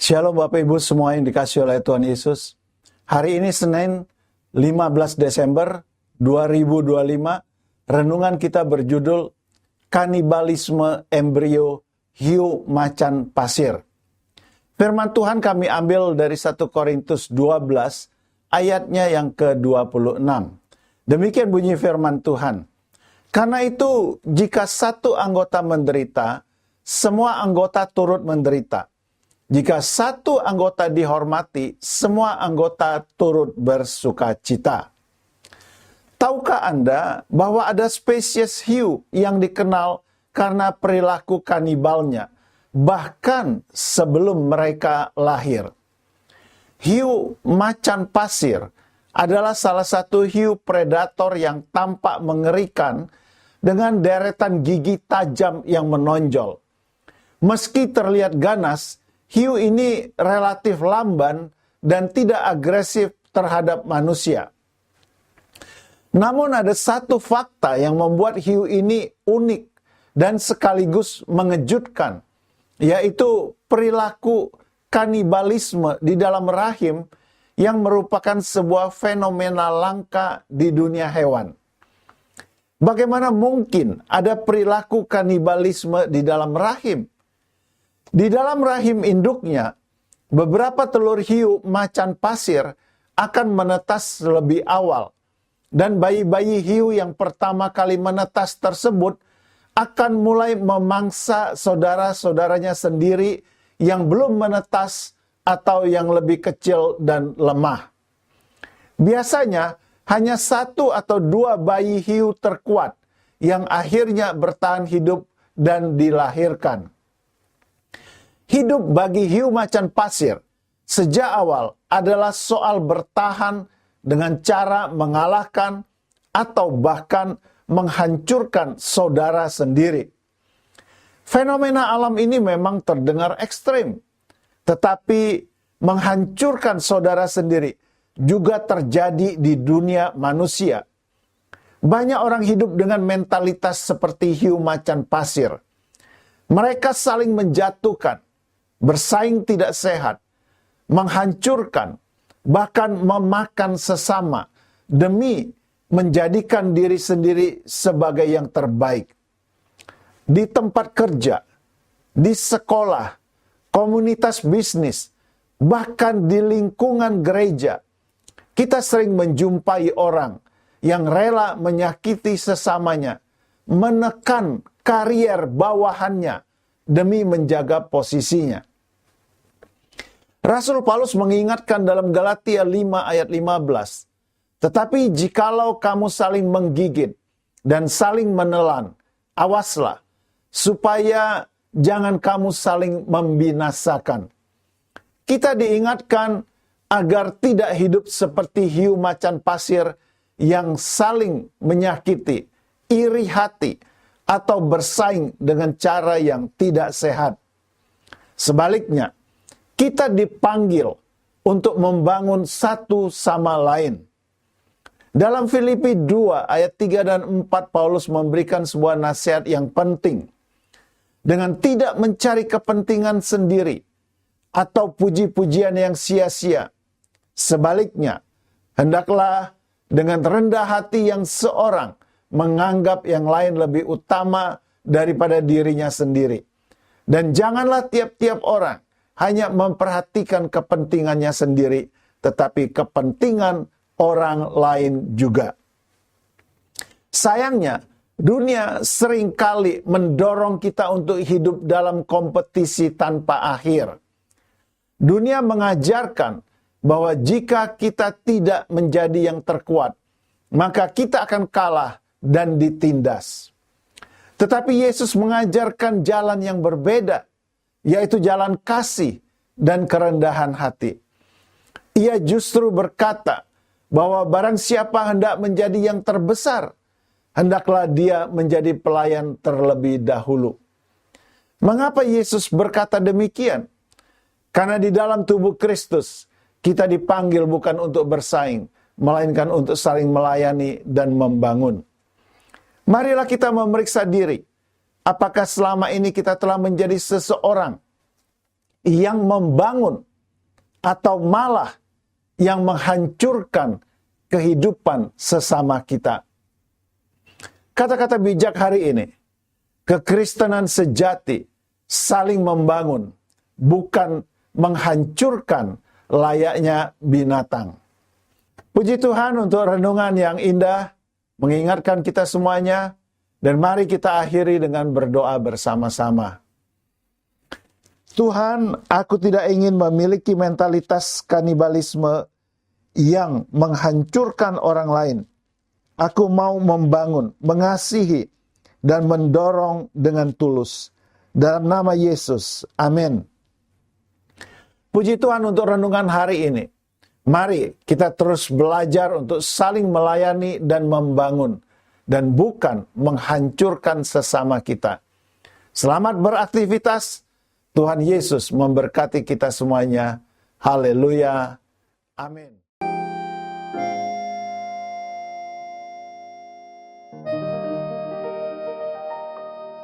Shalom Bapak Ibu semua yang dikasihi oleh Tuhan Yesus. Hari ini Senin 15 Desember 2025. Renungan kita berjudul Kanibalisme Embrio Hiu Macan Pasir. Firman Tuhan kami ambil dari 1 Korintus 12 ayatnya yang ke-26. Demikian bunyi firman Tuhan. Karena itu jika satu anggota menderita, semua anggota turut menderita. Jika satu anggota dihormati, semua anggota turut bersukacita. Tahukah Anda bahwa ada spesies hiu yang dikenal karena perilaku kanibalnya, bahkan sebelum mereka lahir? Hiu macan pasir adalah salah satu hiu predator yang tampak mengerikan dengan deretan gigi tajam yang menonjol. Meski terlihat ganas, hiu ini relatif lamban dan tidak agresif terhadap manusia. Namun ada satu fakta yang membuat hiu ini unik dan sekaligus mengejutkan, yaitu perilaku kanibalisme di dalam rahim yang merupakan sebuah fenomena langka di dunia hewan. Bagaimana mungkin ada perilaku kanibalisme di dalam rahim? Di dalam rahim induknya, beberapa telur hiu macan pasir akan menetas lebih awal. Dan bayi-bayi hiu yang pertama kali menetas tersebut akan mulai memangsa saudara-saudaranya sendiri yang belum menetas atau yang lebih kecil dan lemah. Biasanya hanya 1 atau 2 bayi hiu terkuat yang akhirnya bertahan hidup dan dilahirkan. Hidup bagi hiu macan pasir sejak awal adalah soal bertahan dengan cara mengalahkan atau bahkan menghancurkan saudara sendiri. Fenomena alam ini memang terdengar ekstrim, tetapi menghancurkan saudara sendiri juga terjadi di dunia manusia. Banyak orang hidup dengan mentalitas seperti hiu macan pasir. Mereka saling menjatuhkan, bersaing tidak sehat, menghancurkan, bahkan memakan sesama demi menjadikan diri sendiri sebagai yang terbaik. Di tempat kerja, di sekolah, komunitas bisnis, bahkan di lingkungan gereja, kita sering menjumpai orang yang rela menyakiti sesamanya, menekan karier bawahannya demi menjaga posisinya. Rasul Paulus mengingatkan dalam Galatia 5 ayat 15, tetapi jikalau kamu saling menggigit dan saling menelan, awaslah, supaya jangan kamu saling membinasakan. Kita diingatkan agar tidak hidup seperti hiu macan pasir yang saling menyakiti, iri hati, atau bersaing dengan cara yang tidak sehat. Sebaliknya, kita dipanggil untuk membangun satu sama lain. Dalam Filipi 2 ayat 3 dan 4 Paulus memberikan sebuah nasihat yang penting. Dengan tidak mencari kepentingan sendiri atau puji-pujian yang sia-sia. Sebaliknya, hendaklah dengan rendah hati yang seorang menganggap yang lain lebih utama daripada dirinya sendiri. Dan janganlah tiap-tiap orang hanya memperhatikan kepentingannya sendiri, tetapi kepentingan orang lain juga. Sayangnya, dunia seringkali mendorong kita untuk hidup dalam kompetisi tanpa akhir. Dunia mengajarkan bahwa jika kita tidak menjadi yang terkuat, maka kita akan kalah dan ditindas. Tetapi Yesus mengajarkan jalan yang berbeda, yaitu jalan kasih dan kerendahan hati. Ia justru berkata bahwa barang siapa hendak menjadi yang terbesar, hendaklah dia menjadi pelayan terlebih dahulu. Mengapa Yesus berkata demikian? Karena di dalam tubuh Kristus, kita dipanggil bukan untuk bersaing, melainkan untuk saling melayani dan membangun. Marilah kita memeriksa diri. Apakah selama ini kita telah menjadi seseorang yang membangun atau malah yang menghancurkan kehidupan sesama kita. Kata-kata bijak hari ini, kekristenan sejati saling membangun, bukan menghancurkan layaknya binatang. Puji Tuhan untuk renungan yang indah, mengingatkan kita semuanya, dan mari kita akhiri dengan berdoa bersama-sama. Tuhan, aku tidak ingin memiliki mentalitas kanibalisme yang menghancurkan orang lain. Aku mau membangun, mengasihi, dan mendorong dengan tulus. Dalam nama Yesus, amin. Puji Tuhan untuk renungan hari ini. Mari kita terus belajar untuk saling melayani dan membangun, dan bukan menghancurkan sesama kita. Selamat beraktivitas. Tuhan Yesus memberkati kita semuanya. Haleluya. Amin.